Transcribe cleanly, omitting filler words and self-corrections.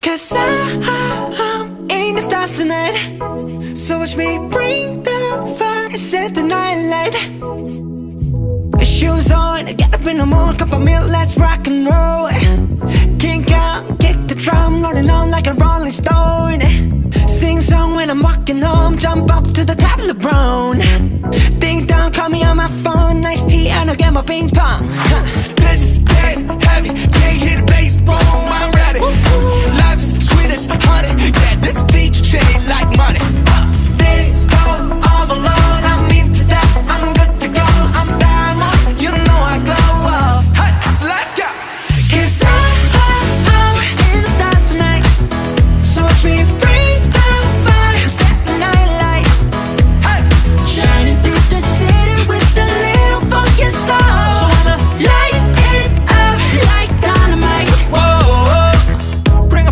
Cause I'm in the stars tonight. So watch me bring the fire, set the night light. Shoes on, get up in the morning, cup of milk, let's rock and roll. Kink out, kick the drum, rolling on like a rolling stone. Sing song when I'm walking home, jump up to the top of LeBron. Ding dong, call me on my phone, nice tea and I'll get my ping pong. This is dead heavy.